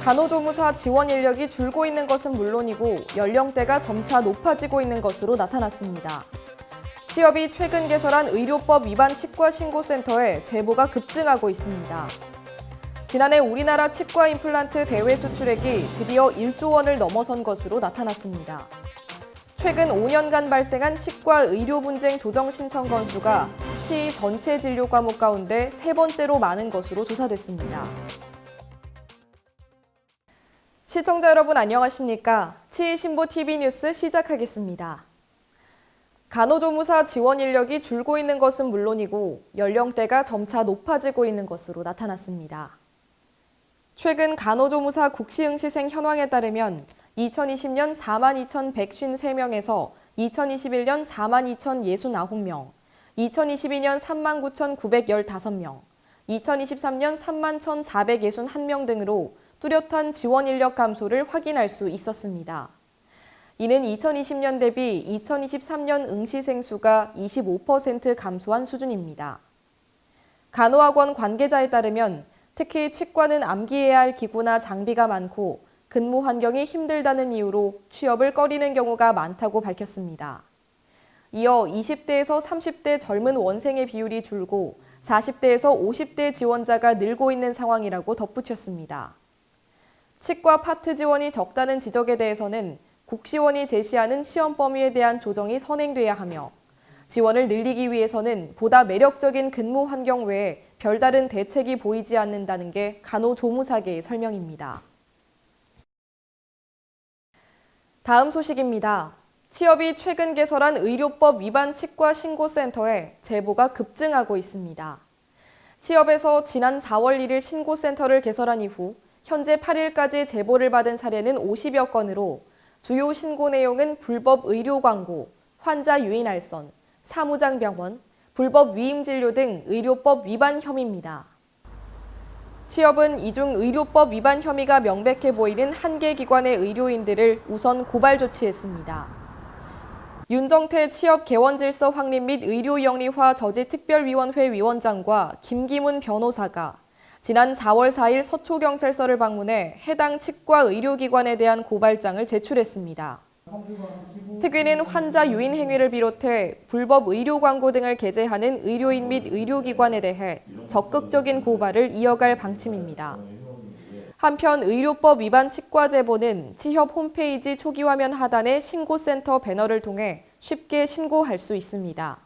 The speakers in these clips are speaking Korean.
간호조무사 지원 인력이 줄고 있는 것은 물론이고 연령대가 점차 높아지고 있는 것으로 나타났습니다. 취업이 최근 개설한 의료법 위반 치과 신고센터에 제보가 급증하고 있습니다. 지난해 우리나라 치과 임플란트 대외 수출액이 드디어 1조 원을 넘어선 것으로 나타났습니다. 최근 5년간 발생한 치과 의료 분쟁 조정 신청 건수가 치 전체 진료 과목 가운데 세 번째로 많은 것으로 조사됐습니다. 시청자 여러분 안녕하십니까? 치의신보 TV 뉴스 시작하겠습니다. 간호조무사 지원 인력이 줄고 있는 것은 물론이고 연령대가 점차 높아지고 있는 것으로 나타났습니다. 최근 간호조무사 국시응시생 현황에 따르면 2020년 42,153명에서 2021년 42,069명, 2022년 39,915명, 2023년 31,461명 등으로 뚜렷한 지원 인력 감소를 확인할 수 있었습니다. 이는 2020년 대비 2023년 응시생 수가 25% 감소한 수준입니다. 간호학원 관계자에 따르면 특히 치과는 암기해야 할 기구나 장비가 많고 근무 환경이 힘들다는 이유로 취업을 꺼리는 경우가 많다고 밝혔습니다. 이어 20대에서 30대 젊은 원생의 비율이 줄고 40대에서 50대 지원자가 늘고 있는 상황이라고 덧붙였습니다. 치과 파트 지원이 적다는 지적에 대해서는 국시원이 제시하는 시험 범위에 대한 조정이 선행돼야 하며 지원을 늘리기 위해서는 보다 매력적인 근무 환경 외에 별다른 대책이 보이지 않는다는 게 간호조무사계의 설명입니다. 다음 소식입니다. 취업이 최근 개설한 의료법 위반 치과 신고센터에 제보가 급증하고 있습니다. 취업에서 지난 4월 1일 신고센터를 개설한 이후 현재 8일까지 제보를 받은 사례는 50여 건으로 주요 신고 내용은 불법 의료 광고, 환자 유인 알선, 사무장병원, 불법 위임 진료 등 의료법 위반 혐의입니다. 취업은 이중 의료법 위반 혐의가 명백해 보이는 한 개 기관의 의료인들을 우선 고발 조치했습니다. 윤정태 취업개원질서 확립 및 의료영리화 저지특별위원회 위원장과 김기문 변호사가 지난 4월 4일 서초경찰서를 방문해 해당 치과 의료기관에 대한 고발장을 제출했습니다. 특위는 환자 유인 행위를 비롯해 불법 의료 광고 등을 게재하는 의료인 및 의료기관에 대해 적극적인 고발을 이어갈 방침입니다. 한편 의료법 위반 치과 제보는 치협 홈페이지 초기 화면 하단의 신고센터 배너를 통해 쉽게 신고할 수 있습니다.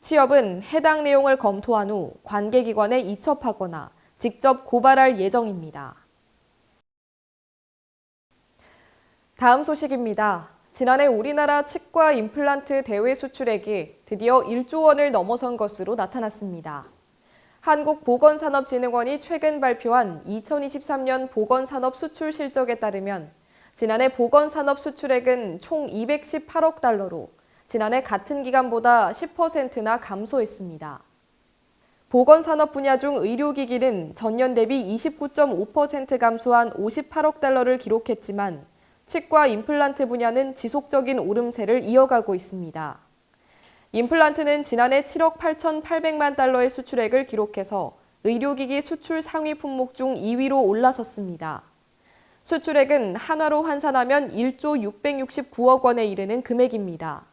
취업은 해당 내용을 검토한 후 관계기관에 이첩하거나 직접 고발할 예정입니다. 다음 소식입니다. 지난해 우리나라 치과 임플란트 대외 수출액이 드디어 1조 원을 넘어선 것으로 나타났습니다. 한국보건산업진흥원이 최근 발표한 2023년 보건산업 수출 실적에 따르면 지난해 보건산업 수출액은 총 218억 달러로 지난해 같은 기간보다 10%나 감소했습니다. 보건산업 분야 중 의료기기는 전년 대비 29.5% 감소한 58억 달러를 기록했지만 치과 임플란트 분야는 지속적인 오름세를 이어가고 있습니다. 임플란트는 지난해 7억 8,800만 달러의 수출액을 기록해서 의료기기 수출 상위 품목 중 2위로 올라섰습니다. 수출액은 한화로 환산하면 1조 669억 원에 이르는 금액입니다.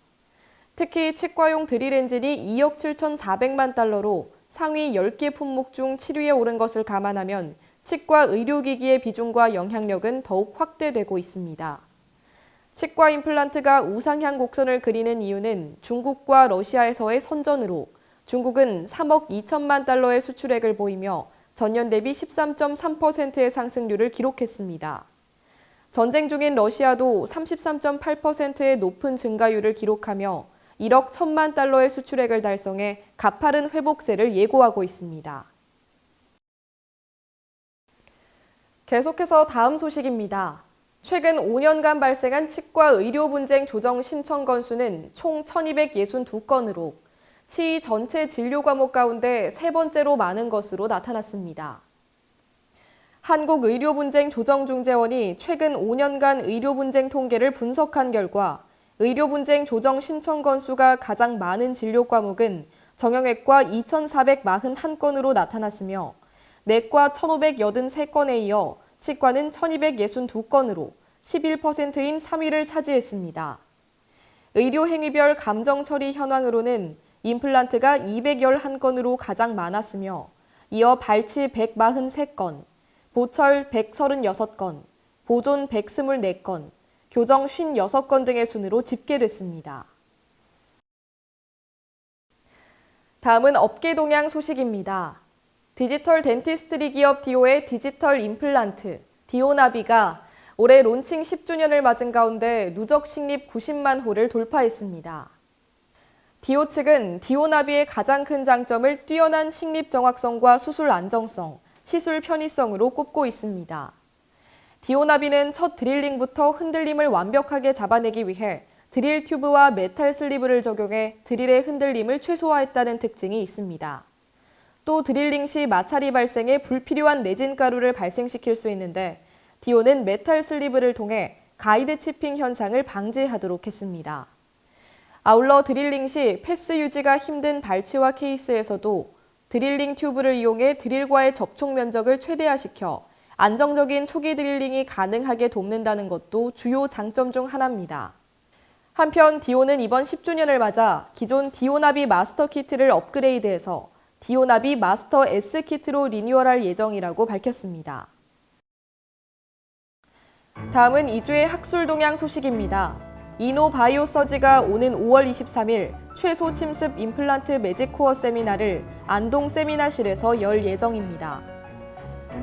특히 치과용 드릴 엔진이 2억 7,400만 달러로 상위 10개 품목 중 7위에 오른 것을 감안하면 치과 의료기기의 비중과 영향력은 더욱 확대되고 있습니다. 치과 임플란트가 우상향 곡선을 그리는 이유는 중국과 러시아에서의 선전으로 중국은 3억 2천만 달러의 수출액을 보이며 전년 대비 13.3%의 상승률을 기록했습니다. 전쟁 중인 러시아도 33.8%의 높은 증가율을 기록하며 1억 1천만 달러의 수출액을 달성해 가파른 회복세를 예고하고 있습니다. 계속해서 다음 소식입니다. 최근 5년간 발생한 치과 의료 분쟁 조정 신청 건수는 총 1,262건으로 치 전체 진료 과목 가운데 세 번째로 많은 것으로 나타났습니다. 한국의료분쟁조정중재원이 최근 5년간 의료분쟁 통계를 분석한 결과 의료분쟁 조정 신청 건수가 가장 많은 진료 과목은 정형외과 2,441건으로 나타났으며 내과 1,583건에 이어 치과는 1262건으로 11%인 3위를 차지했습니다. 의료 행위별 감정 처리 현황으로는 임플란트가 211건으로 가장 많았으며 이어 발치 143건, 보철 136건, 보존 124건, 교정 56건 등의 순으로 집계됐습니다. 다음은 업계 동향 소식입니다. 디지털 덴티스트리 기업 디오의 디지털 임플란트, 디오나비가 올해 론칭 10주년을 맞은 가운데 누적 식립 90만 호를 돌파했습니다. 디오 측은 디오나비의 가장 큰 장점을 뛰어난 식립 정확성과 수술 안정성, 시술 편의성으로 꼽고 있습니다. 디오나비는 첫 드릴링부터 흔들림을 완벽하게 잡아내기 위해 드릴 튜브와 메탈 슬리브를 적용해 드릴의 흔들림을 최소화했다는 특징이 있습니다. 또 드릴링 시 마찰이 발생해 불필요한 레진 가루를 발생시킬 수 있는데 디오는 메탈 슬리브를 통해 가이드 치핑 현상을 방지하도록 했습니다. 아울러 드릴링 시 패스 유지가 힘든 발치와 케이스에서도 드릴링 튜브를 이용해 드릴과의 접촉 면적을 최대화시켜 안정적인 초기 드릴링이 가능하게 돕는다는 것도 주요 장점 중 하나입니다. 한편 디오는 이번 10주년을 맞아 기존 디오나비 마스터 키트를 업그레이드해서 디오나비 마스터 S 키트로 리뉴얼할 예정이라고 밝혔습니다. 다음은 2주의 학술 동향 소식입니다. 이노바이오서지가 오는 5월 23일 최소 침습 임플란트 매직코어 세미나를 안동 세미나실에서 열 예정입니다.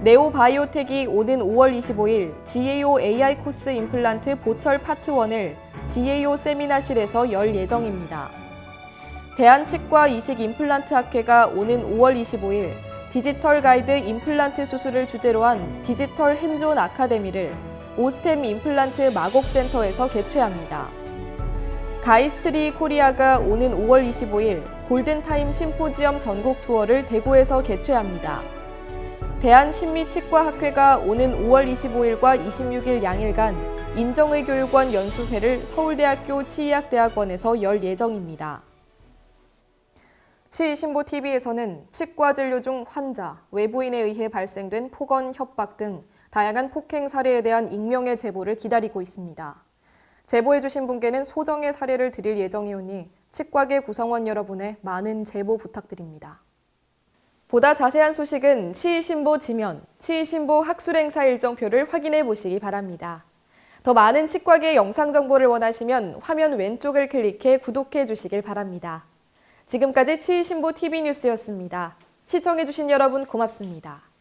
네오바이오텍이 오는 5월 25일 GAO AI 코스 임플란트 보철 파트 1을 GAO 세미나실에서 열 예정입니다. 대한치과 이식 임플란트 학회가 오는 5월 25일 디지털 가이드 임플란트 수술을 주제로 한 디지털 핸즈온 아카데미를 오스템 임플란트 마곡센터에서 개최합니다. 가이스트리 코리아가 오는 5월 25일 골든타임 심포지엄 전국 투어를 대구에서 개최합니다. 대한신미치과학회가 오는 5월 25일과 26일 양일간 인정의교육원 연수회를 서울대학교 치의학대학원에서 열 예정입니다. 치의신보TV에서는 치과 진료 중 환자, 외부인에 의해 발생된 폭언, 협박 등 다양한 폭행 사례에 대한 익명의 제보를 기다리고 있습니다. 제보해주신 분께는 소정의 사례를 드릴 예정이오니 치과계 구성원 여러분의 많은 제보 부탁드립니다. 보다 자세한 소식은 치의신보 지면, 치의신보 학술행사 일정표를 확인해 보시기 바랍니다. 더 많은 치과계 영상 정보를 원하시면 화면 왼쪽을 클릭해 구독해 주시길 바랍니다. 지금까지 치의신보 TV 뉴스였습니다. 시청해주신 여러분 고맙습니다.